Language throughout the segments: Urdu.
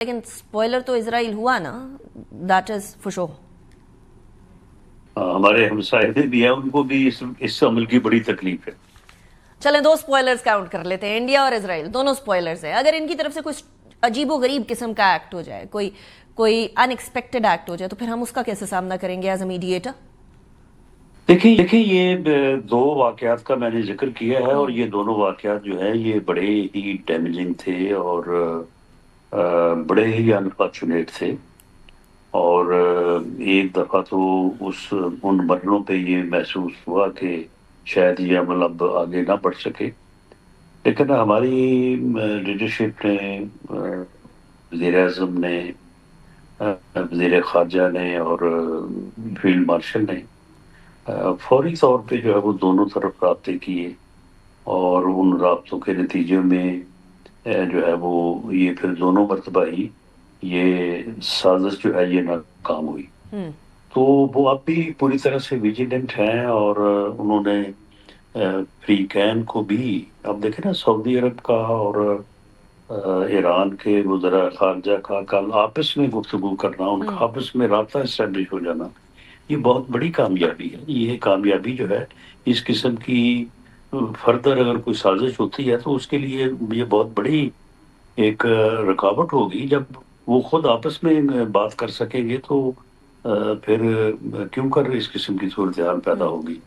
لیکن سپوائلر تو اسرائیل ہوا نا, دیٹ از فور شور. ہمارے ہمسائے بھی ہیں, ان کو بھی اس عمل کی بڑی تکلیف ہے. چلیں 2 سپوائلرز کاؤنٹ کر لیتے ہیں, انڈیا اور اسرائیل دونوں سپوائلرز ہیں. اگر ان کی طرف سے کوئی عجیب و غریب قسم کا ایکٹ ہو جائے, کوئی ان ایکسپیکٹڈ ایکٹ ہو جائے, تو پھر ہم اس کا کیسے سامنا کریں گے ایز اے میڈیٹر؟ دیکھیں یہ 2 واقعات کا میں نے ذکر کیا ہے, اور یہ دونوں واقعات جو ہیں یہ بڑے ہی ڈیمیجنگ تھے اور بڑے ہی انفارچونیٹ تھے. اور ایک دفعہ تو ان مرحلوں پہ یہ محسوس ہوا کہ شاید یہ عمل اب آگے نہ بڑھ سکے, لیکن ہماری لیڈرشپ نے, وزیر اعظم نے, وزیر خارجہ نے اور فیلڈ مارشل نے فوری طور پہ جو ہے وہ دونوں طرف رابطے کیے, اور ان رابطوں کے نتیجے میں جو ہے وہ یہ پھر دونوں مرتبہ ہی یہ سازش جو ہے یہ ناکام ہوئی. تو وہ اب بھی پوری طرح سے ویجیلنٹ ہیں, اور انہوں نے فری کین کو بھی, اب دیکھیں نا سعودی عرب کا اور ایران کے وزراء خارجہ کا کل آپس میں گفتگو کرنا, ان کا آپس میں رابطہ اسٹیبلش ہو جانا, یہ بہت بڑی کامیابی ہے. یہ کامیابی جو ہے اس قسم کی فردر اگر کوئی سازش ہوتی ہے تو اس کے لیے یہ بہت بڑی ایک رکاوٹ ہوگی. جب وہ خود آپس میں بات کر سکیں گے تو پھر کیوں کر اس قسم کی صورتحال پیدا ہوگی.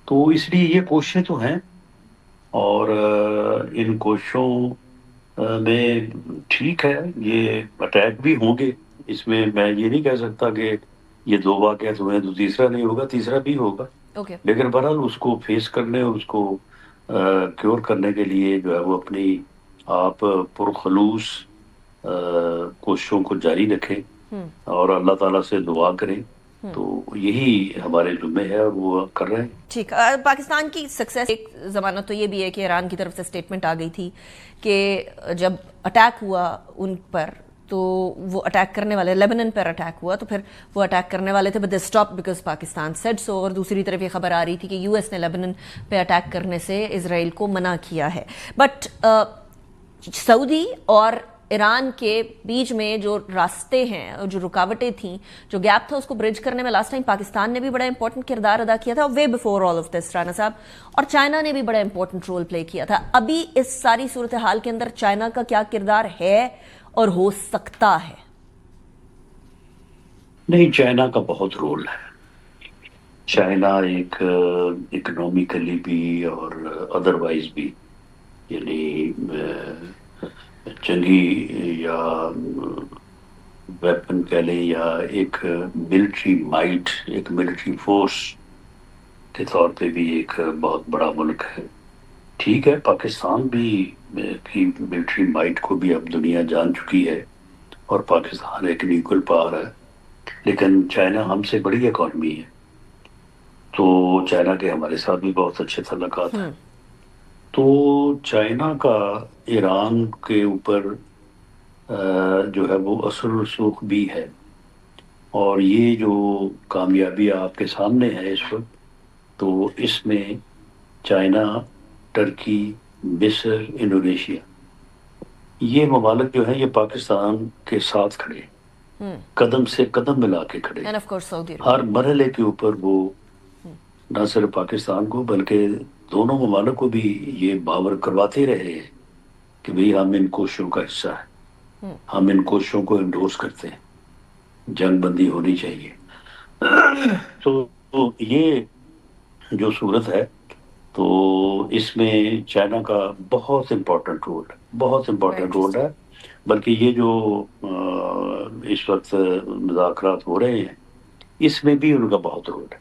تو اس لیے یہ کوششیں تو ہیں, اور ان کوششوں میں ٹھیک ہے یہ اٹیک بھی ہوں گے. اس میں یہ نہیں کہہ سکتا کہ یہ 2 واقعات ہوئے تو تیسرا نہیں ہوگا, تیسرا بھی ہوگا. لیکن بہرحال اس کو فیس کرنے, اس کو کیور کرنے کے لیے جو ہے وہ اپنی آپ پرخلوص کوششوں کو جاری رکھیں اور اللہ تعالیٰ سے دعا کریں. تو یہی ہمارے ذمہ ہے اور وہ کر رہے ہیں. ٹھیک. پاکستان کی سکسیس ایک ضمانت تو یہ بھی ہے کہ ایران کی طرف سے سٹیٹمنٹ آ گئی تھی کہ جب اٹیک ہوا ان پر تو وہ اٹیک کرنے والے, لیبنن پر اٹیک ہوا تو پھر وہ اٹیک کرنے والے تھے but they stop because Pakistan said so. اور دوسری طرف یہ خبر آ رہی تھی کہ یو ایس نے لیبنن پہ اٹیک کرنے سے اسرائیل کو منع کیا ہے. بٹ سعودی اور ایران کے بیچ میں جو راستے ہیں, جو رکاوٹیں تھیں, جو گیپ تھا, اس کو برج کرنے میں لاسٹ ٹائم پاکستان نے بھی بڑا امپورٹنٹ کردار ادا کیا تھا, way before all of this Rana صاحب, اور چائنا نے بھی بڑا امپورٹنٹ رول پلے کیا تھا. ابھی اس ساری صورتحال کے اندر چائنا کا کیا کردار ہے اور ہو سکتا ہے؟ نہیں, چائنا کا بہت رول ہے. چائنا ایک اکنومیکلی بھی اور ادروائز بھی, یعنی جنگی یا ویپن کہہ لیں یا ایک ملٹری مائٹ, ایک ملٹری فورس کے طور پہ بھی ایک بہت بڑا ملک ہے. ٹھیک ہے, پاکستان بھی کی ملٹری مائٹ کو بھی اب دنیا جان چکی ہے اور پاکستان ایک نیوکل پاور ہے, لیکن چائنا ہم سے بڑی اکانومی ہے, تو چائنا کے ہمارے ساتھ بھی بہت اچھے تعلقات ہیں. تو چائنا کا ایران کے اوپر جو ہے وہ اثر و رسوخ بھی ہے, اور یہ جو کامیابی آپ کے سامنے ہے اس وقت, تو اس میں چائنا, ٹرکی, مصر, انڈونیشیا, یہ ممالک جو ہیں یہ پاکستان کے ساتھ کھڑے, قدم سے قدم ملا کے کھڑے. ہر مرحلے کے اوپر وہ نہ صرف پاکستان کو بلکہ دونوں ممالک کو بھی یہ باور کرواتے رہے ہیں کہ بھئی ہم ان کوششوں کا حصہ ہیں, ہم ان کوششوں کو انڈورس کرتے ہیں, جنگ بندی ہونی چاہیے. تو یہ جو صورت ہے, تو اس میں چائنا کا بہت امپورٹنٹ رول ہے, بہت امپورٹنٹ رول ہے. بلکہ یہ جو اس وقت مذاکرات ہو رہے ہیں اس میں بھی ان کا بہت رول ہے.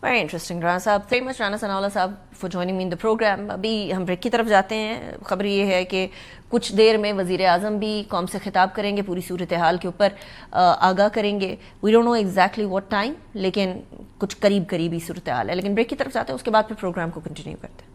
Very interesting, رانا صاحب. Very much رانا ثناء اللہ صاحب for joining me in the program. ابھی ہم بریک کی طرف جاتے ہیں. خبر یہ ہے کہ کچھ دیر میں وزیر اعظم بھی قوم سے خطاب کریں گے, پوری صورتحال کے اوپر آگاہ کریں گے. We don't know exactly what time, لیکن کچھ قریبی صورتحال ہے. لیکن بریک کی طرف جاتے ہیں, اس کے بعد پھر پروگرام کو کنٹینیو کرتے ہیں.